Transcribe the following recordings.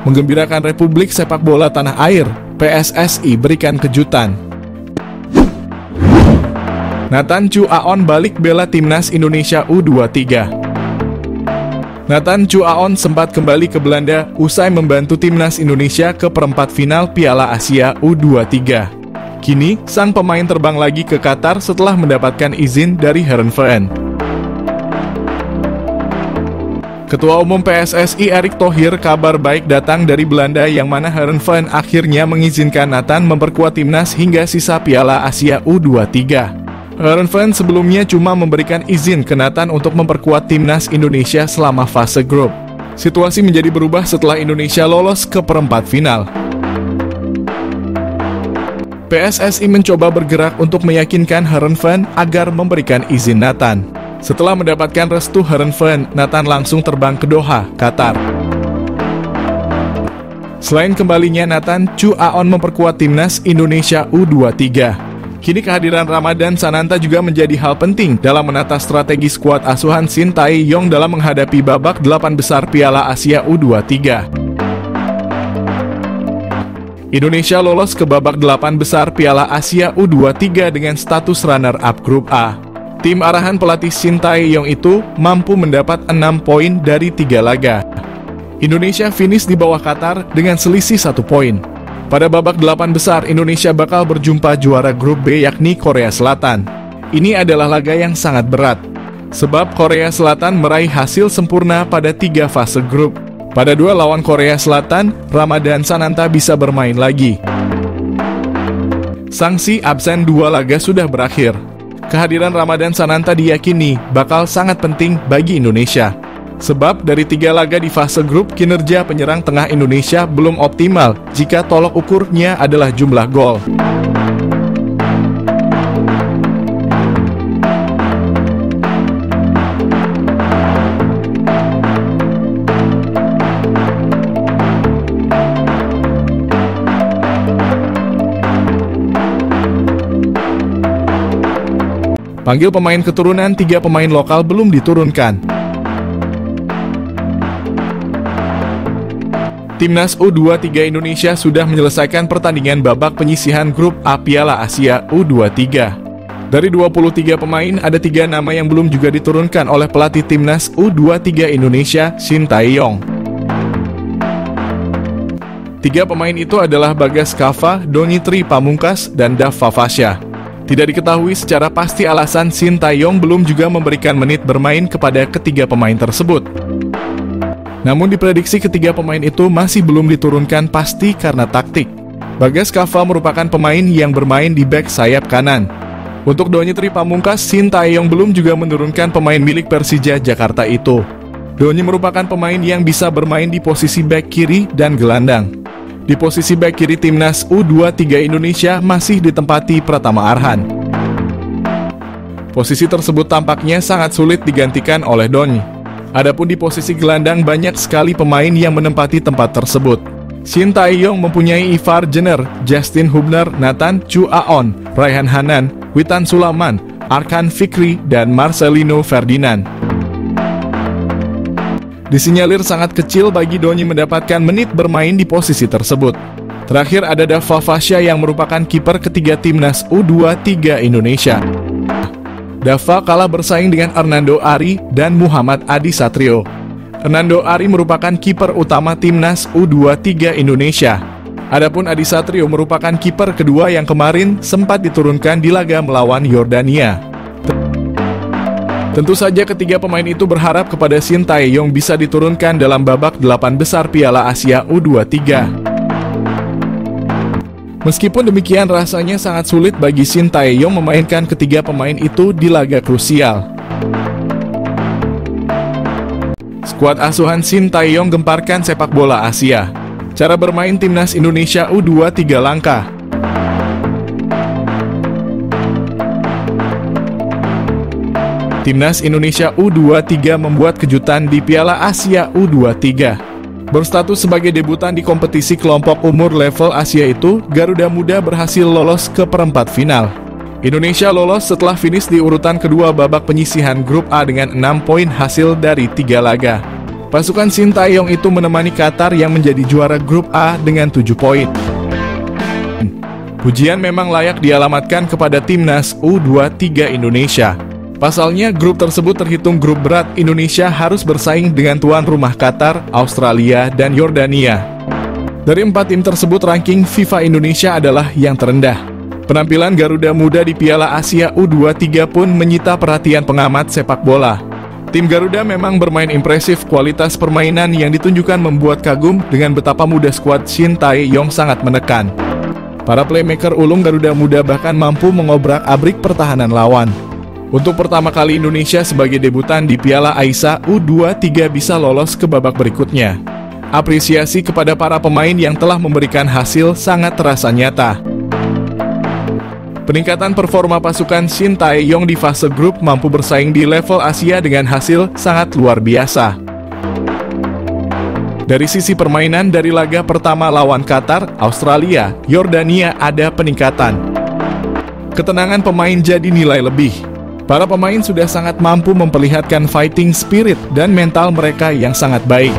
Menggembirakan Republik Sepak Bola Tanah Air, PSSI berikan kejutan. Nathan Chu Aon balik bela Timnas Indonesia U23. Nathan Chu Aon sempat kembali ke Belanda usai membantu Timnas Indonesia ke perempat final Piala Asia U23. Kini, sang pemain terbang lagi ke Qatar setelah mendapatkan izin dari Heerenveen. Ketua Umum PSSI Erick Thohir kabar baik datang dari Belanda yang mana Heerenveen akhirnya mengizinkan Nathan memperkuat timnas hingga sisa Piala Asia U23. Heerenveen sebelumnya cuma memberikan izin ke Nathan untuk memperkuat timnas Indonesia selama fase grup. Situasi menjadi berubah setelah Indonesia lolos ke perempat final. PSSI mencoba bergerak untuk meyakinkan Heerenveen agar memberikan izin Nathan. Setelah mendapatkan restu Heerenveen, Nathan langsung terbang ke Doha, Qatar. Selain kembalinya Nathan, Chu Aon memperkuat timnas Indonesia U23. Kini kehadiran Ramadan Sananta juga menjadi hal penting dalam menata strategi skuad asuhan Shin Tae-yong dalam menghadapi babak 8 besar Piala Asia U23. Indonesia lolos ke babak 8 besar Piala Asia U23 dengan status runner-up grup A. Tim arahan pelatih Shin Tae-yong itu mampu mendapat 6 poin dari 3 laga. Indonesia finish di bawah Qatar dengan selisih 1 poin. Pada babak 8 besar, Indonesia bakal berjumpa juara grup B yakni Korea Selatan. Ini adalah laga yang sangat berat, sebab Korea Selatan meraih hasil sempurna pada 3 fase grup. Pada dua lawan Korea Selatan, Ramadan Sananta bisa bermain lagi. Sanksi absen 2 laga sudah berakhir. Kehadiran Ramadan Sananta diyakini bakal sangat penting bagi Indonesia. Sebab dari 3 laga di fase grup, kinerja penyerang tengah Indonesia belum optimal jika tolok ukurnya adalah jumlah gol. Panggil pemain keturunan, 3 pemain lokal belum diturunkan. Timnas U23 Indonesia sudah menyelesaikan pertandingan babak penyisihan grup A Piala Asia U23. Dari 23 pemain, ada 3 nama yang belum juga diturunkan oleh pelatih Timnas U23 Indonesia, Shin Tae-yong. 3 pemain itu adalah Bagas Kava, Donny Tri Pamungkas, dan Dava Fasya. Tidak diketahui secara pasti alasan Shin Tae-yong belum juga memberikan menit bermain kepada ketiga pemain tersebut. Namun diprediksi ketiga pemain itu masih belum diturunkan pasti karena taktik. Bagas Kava merupakan pemain yang bermain di bek sayap kanan. Untuk Donny Tri Pamungkas, Shin Tae-yong belum juga menurunkan pemain milik Persija Jakarta itu. Donny merupakan pemain yang bisa bermain di posisi bek kiri dan gelandang. Di posisi bek kiri Timnas U23 Indonesia masih ditempati Pratama Arhan. Posisi tersebut tampaknya sangat sulit digantikan oleh Donny. Adapun di posisi gelandang banyak sekali pemain yang menempati tempat tersebut. Shin Tae-yong mempunyai Ivar Jenner, Justin Hubner, Nathan Chu Aon, Raihan Hanan, Witan Sulaiman, Arkan Fikri, dan Marcelino Ferdinand. Disinyalir sangat kecil bagi Donny mendapatkan menit bermain di posisi tersebut. Terakhir ada Dava Fasya yang merupakan kiper ketiga Timnas U23 Indonesia. Dava kalah bersaing dengan Hernando Ari dan Muhammad Adi Satrio. Hernando Ari merupakan kiper utama Timnas U23 Indonesia. Adapun Adi Satrio merupakan kiper kedua yang kemarin sempat diturunkan di laga melawan Yordania. Tentu saja ketiga pemain itu berharap kepada Shin Tae-yong bisa diturunkan dalam babak 8 besar Piala Asia U23. Meskipun demikian, rasanya sangat sulit bagi Shin Tae-yong memainkan ketiga pemain itu di laga krusial. Skuad asuhan Shin Tae-yong gemparkan sepak bola Asia. Cara bermain Timnas Indonesia U23 langka. Timnas Indonesia U23 membuat kejutan di Piala Asia U23. Berstatus sebagai debutan di kompetisi kelompok umur level Asia itu, Garuda Muda berhasil lolos ke perempat final. Indonesia lolos setelah finish di urutan kedua babak penyisihan grup A dengan 6 poin hasil dari 3 laga. Pasukan Sintayong itu menemani Qatar yang menjadi juara grup A dengan 7 poin. Pujian memang layak dialamatkan kepada timnas U23 Indonesia. Pasalnya, grup tersebut terhitung grup berat. Indonesia harus bersaing dengan tuan rumah Qatar, Australia, dan Yordania. Dari 4 tim tersebut, ranking FIFA Indonesia adalah yang terendah. Penampilan Garuda Muda di Piala Asia U23 pun menyita perhatian pengamat sepak bola. Tim Garuda memang bermain impresif, kualitas permainan yang ditunjukkan membuat kagum dengan betapa muda skuad Sintayong sangat menekan. Para playmaker ulung Garuda Muda bahkan mampu mengobrak-abrik pertahanan lawan. Untuk pertama kali Indonesia sebagai debutan di Piala Aisyah U23 bisa lolos ke babak berikutnya. Apresiasi kepada para pemain yang telah memberikan hasil sangat terasa nyata. Peningkatan performa pasukan Sintayong di fase grup mampu bersaing di level Asia dengan hasil sangat luar biasa. Dari sisi permainan, dari laga pertama lawan Qatar, Australia, Yordania ada peningkatan. Ketenangan pemain jadi nilai lebih. Para pemain sudah sangat mampu memperlihatkan fighting spirit dan mental mereka yang sangat baik.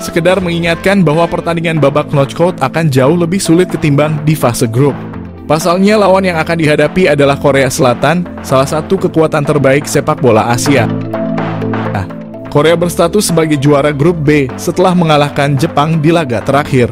Sekedar mengingatkan bahwa pertandingan babak knockout akan jauh lebih sulit ketimbang di fase grup. Pasalnya lawan yang akan dihadapi adalah Korea Selatan, salah satu kekuatan terbaik sepak bola Asia. Korea berstatus sebagai juara grup B setelah mengalahkan Jepang di laga terakhir.